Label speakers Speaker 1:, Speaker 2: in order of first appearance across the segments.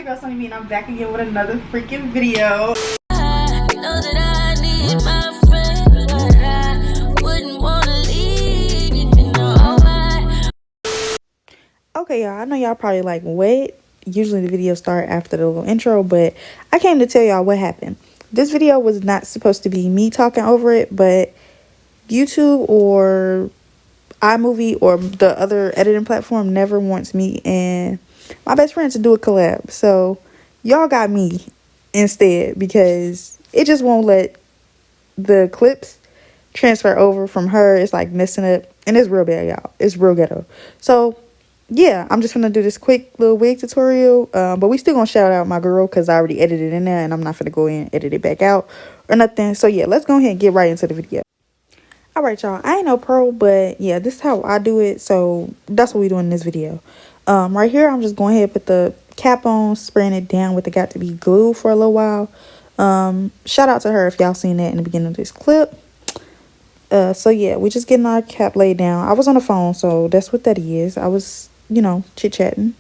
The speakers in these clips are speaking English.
Speaker 1: your girl SONIIBEE, and I'm back again with another freaking video.
Speaker 2: You know that I need my friend, but I wouldn't wanna leave, you know why.
Speaker 1: Okay, y'all, I know y'all probably like, what? Usually the videos start after the little intro, but I came to tell y'all what happened. This video was not supposed to be me talking over it, but YouTube or iMovie or the other editing platform never wants me and my best friend to do a collab. So y'all got me instead because it just won't let the clips transfer over from her. It's like messing up, and it's real bad, y'all. It's real ghetto. So yeah, I'm just gonna do this quick little wig tutorial, but we still gonna shout out my girl because I already edited it in there, and I'm not gonna go in and edit it back out or nothing. So yeah, let's go ahead and get right into the video. All right, y'all, I ain't no pro, but yeah, this is how I do it, so that's what we do in this video. Right here, I'm just going ahead and put the cap on, spraying it down with the got to be glue for a little while. Shout out to her if y'all seen that in the beginning of this clip. So yeah, we just getting our cap laid down. I was on the phone, so that's what that is. I was, you know, chit-chatting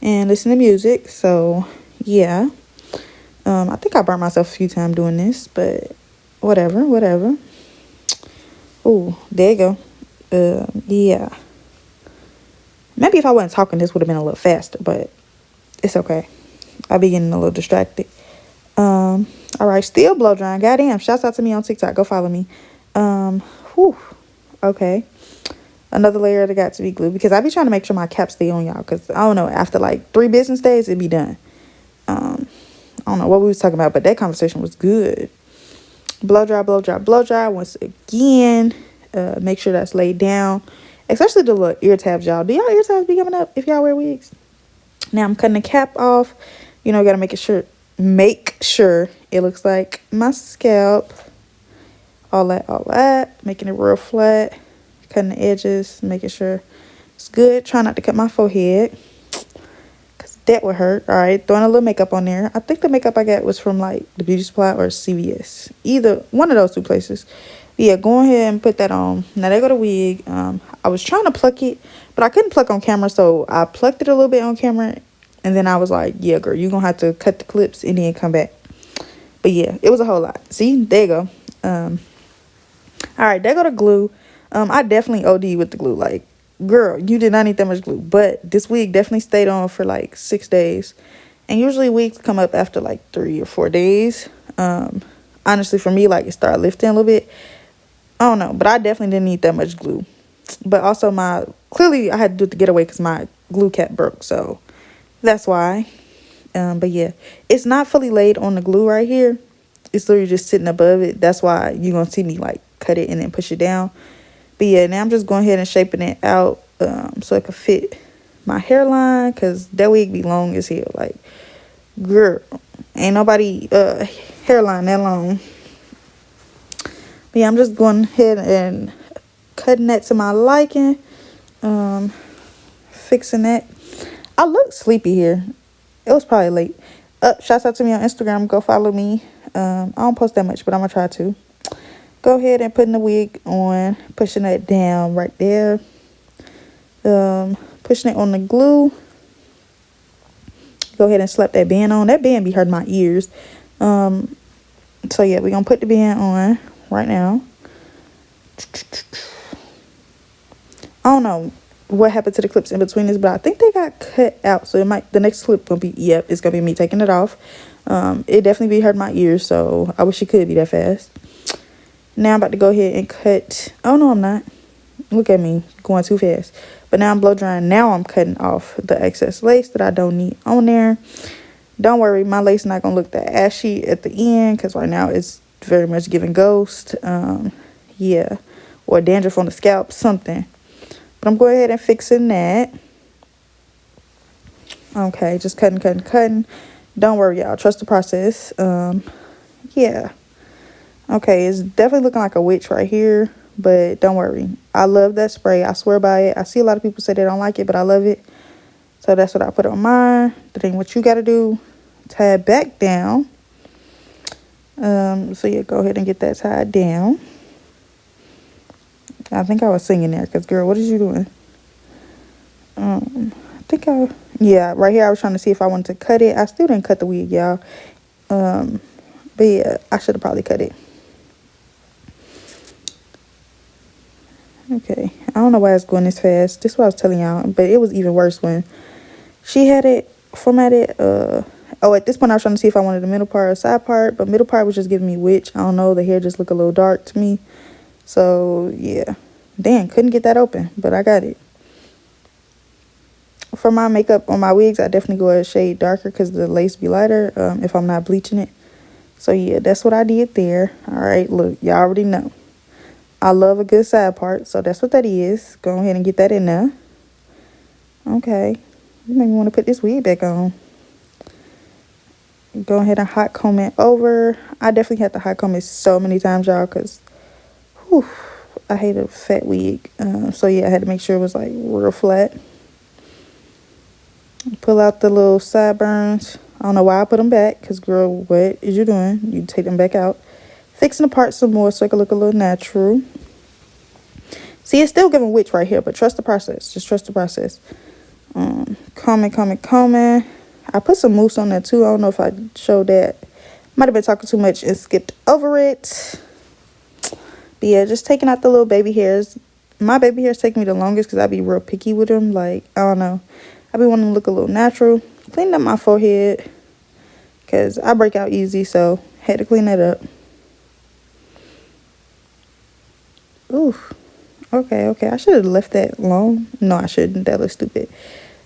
Speaker 1: and listening to music, so yeah. I think I burnt myself a few times doing this, but whatever. Oh, there you go. Yeah. Maybe if I wasn't talking, this would have been a little faster, but it's okay. I be getting a little distracted. All right, still blow drying. Goddamn, shouts out to me on TikTok. Go follow me. Whew. Okay. Another layer that got to be glued because I be trying to make sure my cap stay on, y'all, because I don't know, after like 3 business days, it'd be done. I don't know what we was talking about, but that conversation was good. Blow dry once again. Make sure that's laid down, especially the little ear tabs, y'all. Do y'all ear tabs be coming up if y'all wear wigs? Now I'm cutting the cap off. You know, gotta make sure it looks like my scalp. All that, making it real flat, cutting the edges, making sure it's good. Try not to cut my forehead because that would hurt. All right, throwing a little makeup on there. I think the makeup I got was from like the beauty supply or CVS, either one of those 2 places. But yeah, go ahead and put that on. Now there go the wig. I was trying to pluck it, but I couldn't pluck on camera, so I plucked it a little bit on camera, and then I was like, yeah, girl, you're gonna have to cut the clips and then come back. But yeah, it was a whole lot. See, there you go. All right, there go the glue. I definitely OD with the glue. Like, girl, you did not need that much glue. But this wig definitely stayed on for like 6 days. And usually wigs come up after like 3 or 4 days. Honestly, for me, like, it started lifting a little bit. I don't know, but I definitely didn't need that much glue. But also clearly I had to do it to get away because my glue cap broke. So that's why. But yeah, it's not fully laid on the glue right here. It's literally just sitting above it. That's why you're going to see me like cut it and then push it down. But yeah, now I'm just going ahead and shaping it out so it could fit my hairline because that wig be long as hell. Like, girl, ain't nobody hairline that long. But yeah, I'm just going ahead and cutting that to my liking. Fixing that. I look sleepy here. It was probably late. Shouts out to me on Instagram. Go follow me. I don't post that much, but I'm gonna try to. Go ahead and putting the wig on, pushing that down right there. Pushing it on the glue. Go ahead and slap that band on. That band be hurting my ears. So yeah, we're gonna put the band on right now. I don't know what happened to the clips in between this, but I think they got cut out. So the next clip gonna be, it's gonna be me taking it off. It definitely be hurting my ears, so I wish it could be that fast. Now I'm about to go ahead and cut. Oh no, I'm not. Look at me going too fast. But now I'm blow drying. Now I'm cutting off the excess lace that I don't need on there. Don't worry, my lace not gonna look that ashy at the end because right now it's very much giving ghost. Yeah, or dandruff on the scalp, something. But I'm going ahead and fixing that. Okay, just cutting. Don't worry, y'all. Trust the process. Yeah. Okay, it's definitely looking like a witch right here. But don't worry. I love that spray. I swear by it. I see a lot of people say they don't like it, but I love it. So that's what I put on mine. That ain't what you got to do. Tie it back down. So yeah, go ahead and get that tied down. I think I was singing there because, girl, what is you doing? I yeah, right here I was trying to see if I wanted to cut it. I still didn't cut the wig, y'all. But yeah, I should have probably cut it. Okay, I don't know why it's going this fast. This is what I was telling y'all, but it was even worse when she had it formatted. Oh, at this point I was trying to see if I wanted the middle part or side part, but middle part was just giving me witch. I don't know, the hair just looked a little dark to me. So yeah, damn, couldn't get that open, but I got it. For my makeup on my wigs, I definitely go a shade darker because the lace be lighter if I'm not bleaching it. So yeah, that's what I did there. All right, look, y'all already know. I love a good side part, so that's what that is. Go ahead and get that in there. Okay, you make me want to put this wig back on. Go ahead and hot comb it over. I definitely had to hot comb it so many times, y'all, because I hate a fat wig. So yeah, I had to make sure it was like real flat. Pull out the little sideburns. I don't know why I put them back, because girl, what is you doing? You take them back out. Fixing the part some more so it can look a little natural. See, it's still giving witch right here, but trust the process. Just trust the process. Combing. I put some mousse on there too. I don't know if I showed that. Might have been talking too much and skipped over it. But yeah, just taking out the little baby hairs. My baby hairs take me the longest because I be real picky with them. Like, I don't know. I be wanting to look a little natural. Cleaned up my forehead because I break out easy, so had to clean that up. Ooh. Okay. I should have left that long. No, I shouldn't. That looks stupid.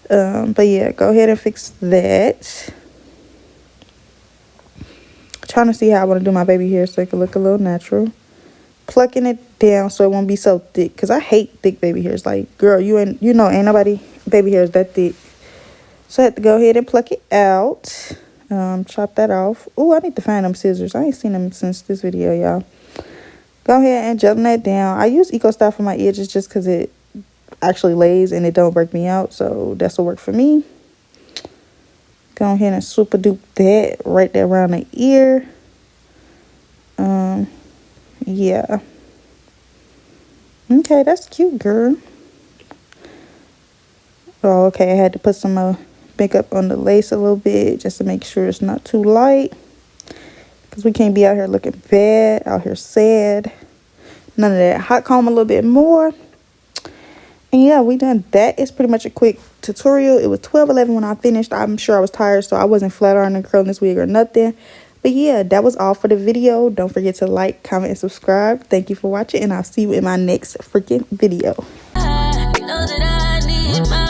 Speaker 1: But yeah, go ahead and fix that. Trying to see how I want to do my baby hair so it can look a little natural. Plucking it down so it won't be so thick, because I hate thick baby hairs. Like, girl, ain't nobody baby hairs that thick. So I had to go ahead and pluck it out. Chop that off. Oh, I need to find them scissors. I ain't seen them since this video, y'all. Go ahead and gel that down. I use Eco Style for my edges just because it actually lays and it don't break me out. So that's what worked for me. Go ahead and super dupe that right there around the ear. Yeah. Okay, that's cute, girl. Oh, okay, I had to put some makeup on the lace a little bit just to make sure it's not too light. Because we can't be out here looking bad, out here sad. None of that. Hot comb a little bit more. And yeah, we done that. It's pretty much a quick tutorial. It was 12:11 when I finished. I'm sure I was tired, so I wasn't flat ironing, curling this wig or nothing. But yeah, that was all for the video. Don't forget to like, comment, and subscribe. Thank you for watching, and I'll see you in my next freaking video.
Speaker 2: I know that I need my